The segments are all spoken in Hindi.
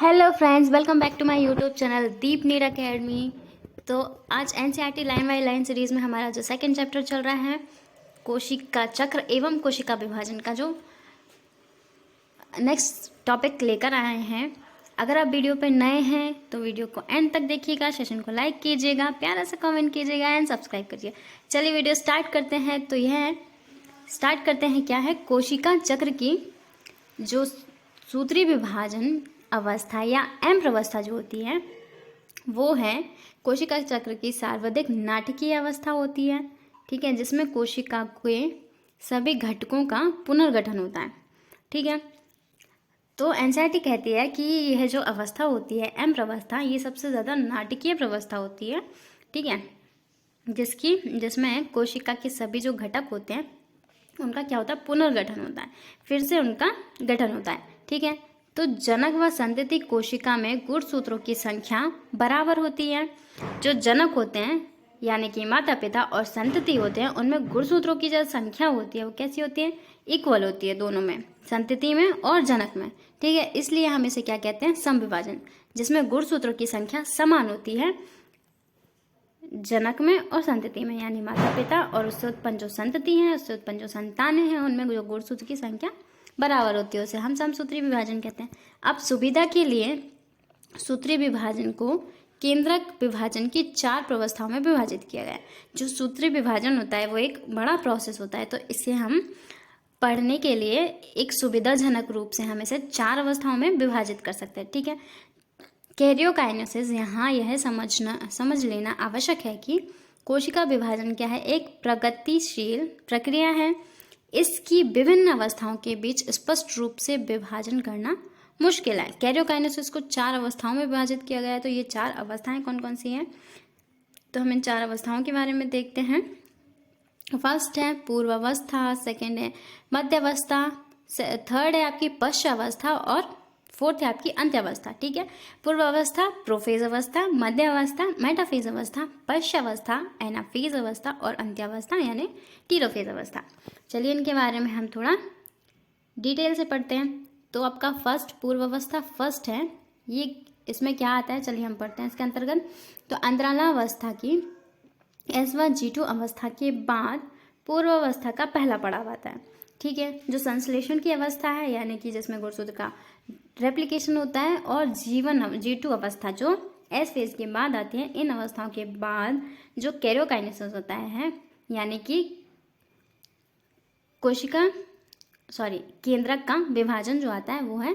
Hello friends, welcome back to my YouTube channel Deep Neer academy. तो आज NCERT line by line series में हमारा जो सेकंड चैप्टर चल रहा है कोशिका चक्र एवं कोशिका विभाजन का जो नेक्स्ट टॉपिक लेकर आए हैं। अगर आप वीडियो पर नए हैं तो वीडियो को एंड तक देखिएगा, सेशन को लाइक कीजिएगा, प्यारा सा कमेंट कीजिएगा एंड सब्सक्राइब करिए। चलिए वीडियो स्टार्ट करते हैं। तो यह स्टार्ट करते हैं क्या है, कोशिका चक्र की जो सूत्री विभाजन अवस्था या एम्ब्र अवस्था जो होती है वो है कोशिका चक्र की सर्वाधिक नाटकीय अवस्था होती है। ठीक है, जिसमें कोशिका के सभी घटकों का पुनर्गठन होता है। ठीक है, तो एनसीईआरटी कहती है कि यह जो अवस्था होती है एम्ब्र अवस्था, ये सबसे ज़्यादा नाटकीय अवस्था होती है। ठीक है, जिसमें कोशिका के सभी जो घटक होते हैं उनका क्या होता है, पुनर्गठन होता है, फिर से उनका गठन होता है। ठीक है, तो जनक व संतति कोशिका में गुणसूत्रों की संख्या बराबर होती है। जो जनक होते हैं यानी कि माता पिता और संतति होते हैं उनमें गुणसूत्रों की जो संख्या होती है वो कैसी होती है, इक्वल होती है दोनों में, संतति में और जनक में। ठीक है, इसलिए हम इसे क्या कहते हैं, समविभाजन, जिसमें गुणसूत्रों की संख्या समान होती है जनक में और संतति में, यानी माता पिता और उससे उत्पन्न जो संतति है, उससे उत्पन्न जो संतानें हैं, उनमें जो गुणसूत्र की संख्या बराबर होती है उसे हम समसूत्री विभाजन कहते हैं। अब सुविधा के लिए सूत्री विभाजन को केंद्रक विभाजन की 4 व्यवस्थाओं में विभाजित किया गया है। जो सूत्री विभाजन होता है वो एक बड़ा प्रोसेस होता है, तो इसे हम पढ़ने के लिए एक सुविधाजनक रूप से हम इसे 4 अवस्थाओं में विभाजित कर सकते हैं। ठीक है, कैरियोकाइनेसिस, यहाँ यह समझ लेना आवश्यक है कि कोशिका विभाजन क्या है, एक प्रगतिशील प्रक्रिया है। इसकी विभिन्न अवस्थाओं के बीच स्पष्ट रूप से विभाजन करना मुश्किल है। कैरियोकाइनेसिस को 4 अवस्थाओं में विभाजित किया गया है। तो ये 4 अवस्थाएं कौन कौन सी हैं, तो हम इन 4 अवस्थाओं के बारे में देखते हैं। फर्स्ट है पूर्वावस्था, सेकेंड है मध्यावस्था, थर्ड है आपकी पश्चावस्था और फोर्थ है आपकी अंत्यावस्था। ठीक है, पूर्वावस्था प्रोफेज अवस्था, मध्यावस्था मेटाफेज अवस्था, पश्चावस्था एनाफेज अवस्था और अंत्यावस्था यानी टीरोफेज अवस्था। चलिए इनके बारे में हम थोड़ा डिटेल से पढ़ते हैं। तो आपका फर्स्ट पूर्वावस्था फर्स्ट है, ये इसमें क्या आता है, चलिए हम पढ़ते हैं इसके अंतर्गत। तो अंतरालावस्था की S1G2 अवस्था के बाद पूर्वावस्था का पहला पड़ाव आता है। ठीक है, जो संश्लेषण की अवस्था है यानी कि जिसमें गुणसूत्र का रेप्लिकेशन होता है, और G2 अवस्था जो एस फेज के बाद आती है। इन अवस्थाओं के बाद जो कैरियोकाइनेसिस होता है यानी कि केंद्रक का विभाजन जो आता है वो है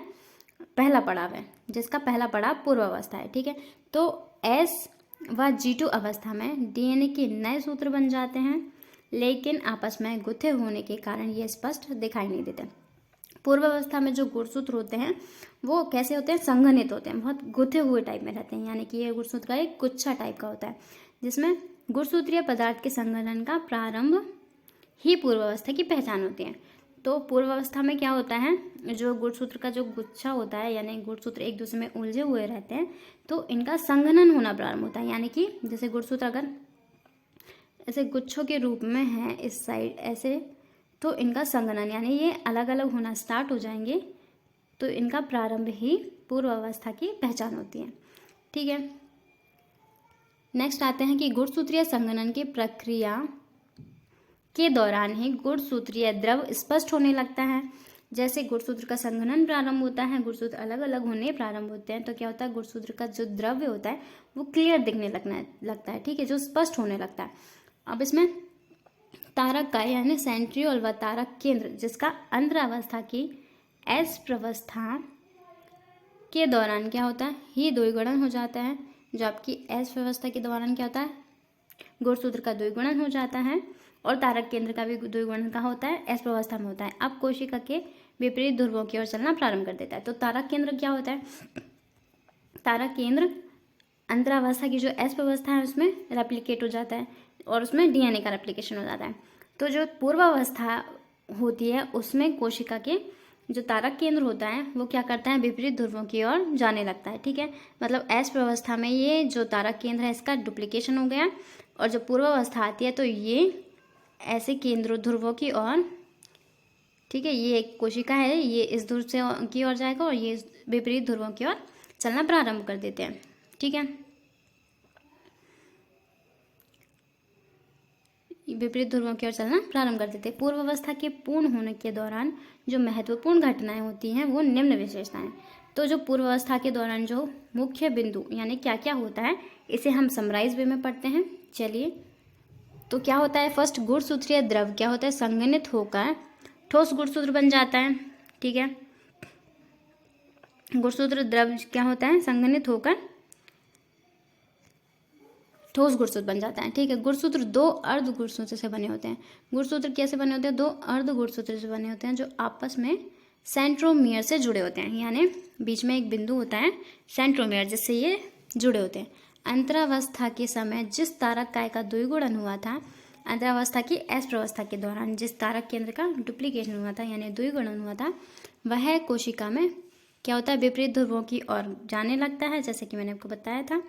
पहला पड़ाव है, जिसका पहला पड़ाव पूर्वावस्था है। ठीक है, तो S1G2 अवस्था में डीएनए के नए सूत्र बन जाते हैं, लेकिन आपस में गुथे होने के कारण ये स्पष्ट दिखाई नहीं देते। पूर्वावस्था में जो गुणसूत्र होते हैं वो कैसे होते हैं, संघनित होते हैं, बहुत गुथे हुए टाइप में रहते हैं, यानी कि ये गुणसूत्र का एक गुच्छा टाइप का होता है, जिसमें गुणसूत्रीय पदार्थ के संघनन का प्रारंभ ही पूर्वावस्था की पहचान होती है। तो पूर्वावस्था में क्या होता है, जो गुणसूत्र का जो गुच्छा होता है यानी गुणसूत्र एक दूसरे में उलझे हुए रहते हैं, तो इनका संघनन होना प्रारंभ होता है। यानी कि जैसे गुणसूत्र अगर ऐसे गुच्छों के रूप में है इस साइड ऐसे, तो इनका संघनन यानी ये अलग अलग होना स्टार्ट हो जाएंगे, तो इनका प्रारंभ ही पूर्वावस्था की पहचान होती है। ठीक है, नेक्स्ट आते हैं कि गुणसूत्रीय संघनन की प्रक्रिया के दौरान ही गुणसूत्रीय द्रव स्पष्ट होने लगता है। जैसे गुणसूत्र का संघनन प्रारंभ होता है, गुणसूत्र अलग अलग होने प्रारंभ होते हैं, तो क्या होता है, गुणसूत्र का जो द्रव्य होता है वो क्लियर दिखने लगता है। ठीक है, जो स्पष्ट होने लगता है। अब इसमें तारक का यानी सेंट्रियोल व तारक केंद्र, जिसका अंतरावस्था की एस प्रवस्था के दौरान क्या होता है, ही द्विगुणन हो जाता है। जो आपकी एस व्यवस्था के दौरान क्या होता है, गुणसूत्र का द्विगुणन हो जाता है, और तारक केंद्र का भी द्विगुणन का होता है, एस व्यवस्था में होता है। अब कोशिका के विपरीत ध्रुवों की ओर चलना प्रारंभ कर देता है। तो तारक केंद्र क्या होता है, तारक केंद्र अंतरावस्था की जो एस व्यवस्था है उसमें रेप्लिकेट हो जाता है और उसमें डीएनए का रेप्लिकेशन हो जाता है। तो जो पूर्वावस्था होती है उसमें कोशिका के जो तारक केंद्र होता है वो क्या करता है, विपरीत ध्रुवों की ओर जाने लगता है। ठीक है, मतलब एस व्यवस्था में ये जो तारक केंद्र है इसका डुप्लीकेशन हो गया, और जो पूर्वावस्था आती है तो ये ऐसे केंद्र ध्रुवों की ओर, ठीक है, ये एक कोशिका है, ये इस ध्रुव से की ओर जाएगा और ये विपरीत ध्रुवों की ओर चलना प्रारंभ कर देते हैं। ठीक है, विपरीत ध्रुवों की ओर चलना प्रारंभ कर देते हैं। पूर्व अवस्था के पूर्ण होने के दौरान जो महत्वपूर्ण घटनाएं होती हैं वो निम्न विशेषताएं। तो जो पूर्व अवस्था के दौरान जो मुख्य बिंदु यानी क्या क्या होता है, इसे हम समराइज वे में पढ़ते हैं। चलिए, तो क्या होता है, फर्स्ट गुणसूत्रीय द्रव क्या होता है, संघनित होकर ठोस गुणसूत्र बन जाता है। ठीक है, गुणसूत्र द्रव क्या होता है, संघनित होकर ठोस गुणसूत्र बन जाता है। ठीक है, गुणसूत्र दो अर्ध गुणसूत्र से बने होते हैं। गुणसूत्र कैसे बने होते हैं, दो अर्ध गुणसूत्र से बने होते हैं जो आपस में सेंट्रोमियर से जुड़े होते हैं, यानी बीच में एक बिंदु होता है सेंट्रोमियर जिससे ये जुड़े होते हैं। अंतरावस्था के समय जिस तारक काय का द्विगुणन हुआ था, अंतरावस्था की एस प्रवस्था के दौरान जिस तारक केंद्र का डुप्लीकेशन हुआ था यानी द्विगुणन हुआ था, वह कोशिका में क्या होता है, विपरीत ध्रुवों की ओर जाने लगता है। जैसे कि मैंने आपको बताया था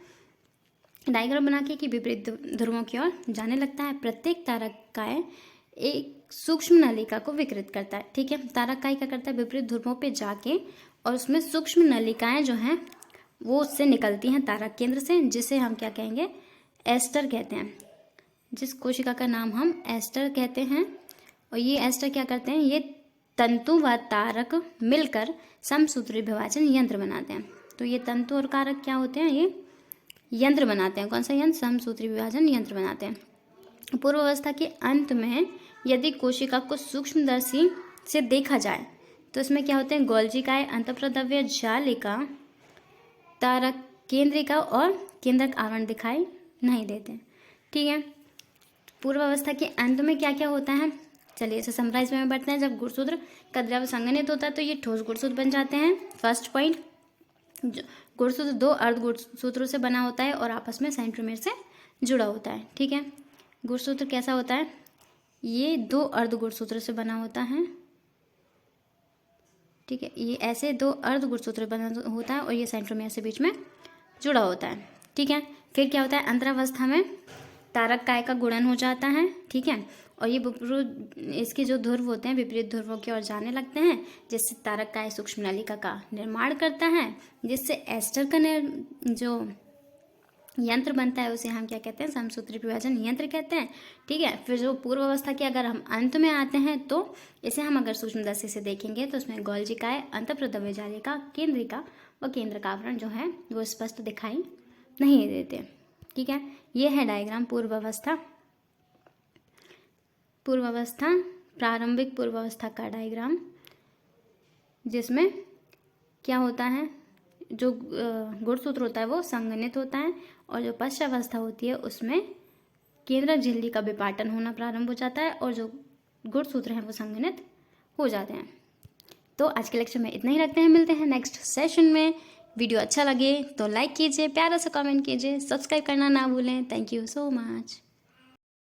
डायग्राम बना के कि विपरीत ध्रुवों की ओर जाने लगता है। प्रत्येक तारक काय एक सूक्ष्म नलिका को विकृत करता है। ठीक है, तारक काय क्या करता है, विपरीत ध्रुवों पे जाके और उसमें सूक्ष्म नलिकाएं जो हैं वो उससे निकलती हैं तारक केंद्र से, जिसे हम क्या कहेंगे, एस्टर कहते हैं। जिस कोशिका का नाम हम एस्टर कहते हैं। और ये एस्टर क्या करते हैं, ये तंतु व तारक मिलकर समसूत्री विभाजन यंत्र बनाते हैं। तो ये तंतु और कारक क्या होते हैं, ये यंत्र बनाते हैं। कौन सा यंत्र, समसूत्री विभाजन यंत्र बनाते हैं। पूर्व अवस्था के अंत में यदि कोशिका को सूक्ष्मदर्शी से देखा जाए तो इसमें क्या होते हैं, गोल्जिकाएं, अंतःप्रद्रव्य जालिका, तारक केंद्रिका और केंद्रक आवरण दिखाई नहीं देते। ठीक है, पूर्व अवस्था के अंत में क्या क्या होता है, चलिए इसे समराइज में बढ़ते हैं। जब गुणसूत्र का द्रव संघनित होता है तो ये ठोस गुणसूत्र बन जाते हैं। फर्स्ट पॉइंट, गुणसूत्र दो अर्ध गुणसूत्रों से बना होता है और आपस में सेंट्रोमियर से जुड़ा होता है। ठीक है, गुणसूत्र कैसा होता है, ये दो अर्ध गुणसूत्र से बना होता है। ठीक है, ये ऐसे दो अर्ध गुणसूत्र बना होता है और ये सेंट्रोमियर से बीच में जुड़ा होता है। ठीक है, फिर क्या होता है, अंतरावस्था में तारक काय का गुणन हो जाता है। ठीक है, और ये इसके जो ध्रुव होते हैं विपरीत ध्रुवों की ओर जाने लगते हैं, जिससे तारक काय सूक्ष्म नलिका का निर्माण करता है, जिससे एस्टर का जो यंत्र बनता है उसे हम क्या कहते हैं, समसूत्री विभाजन यंत्र कहते हैं। ठीक है, फिर जो पूर्व अवस्था के अगर हम अंत में आते हैं तो इसे हम अगर सूक्ष्मदर्शी से देखेंगे तो उसमें गोल्जिकाएं, अंतःप्रद्रव्य जालिका, केंद्रिका व केंद्रक आवरण जो है वो स्पष्ट दिखाई नहीं देते। ठीक है, ये है डायग्राम पूर्व अवस्था, प्रारंभिक पूर्व अवस्था का डायग्राम, जिसमें क्या होता है, जो गुणसूत्र होता है वो संघनित होता है और जो पश्चावस्था होती है उसमें केंद्रक झिल्ली का विपाटन होना प्रारंभ हो जाता है और जो गुणसूत्र हैं वो संघनित हो जाते हैं। तो आज के लेक्चर में इतना ही रखते हैं, मिलते हैं नेक्स्ट सेशन में। वीडियो अच्छा लगे तो लाइक कीजिए, प्यारा सा कमेंट कीजिए, सब्सक्राइब करना ना भूलें। Thank you so much.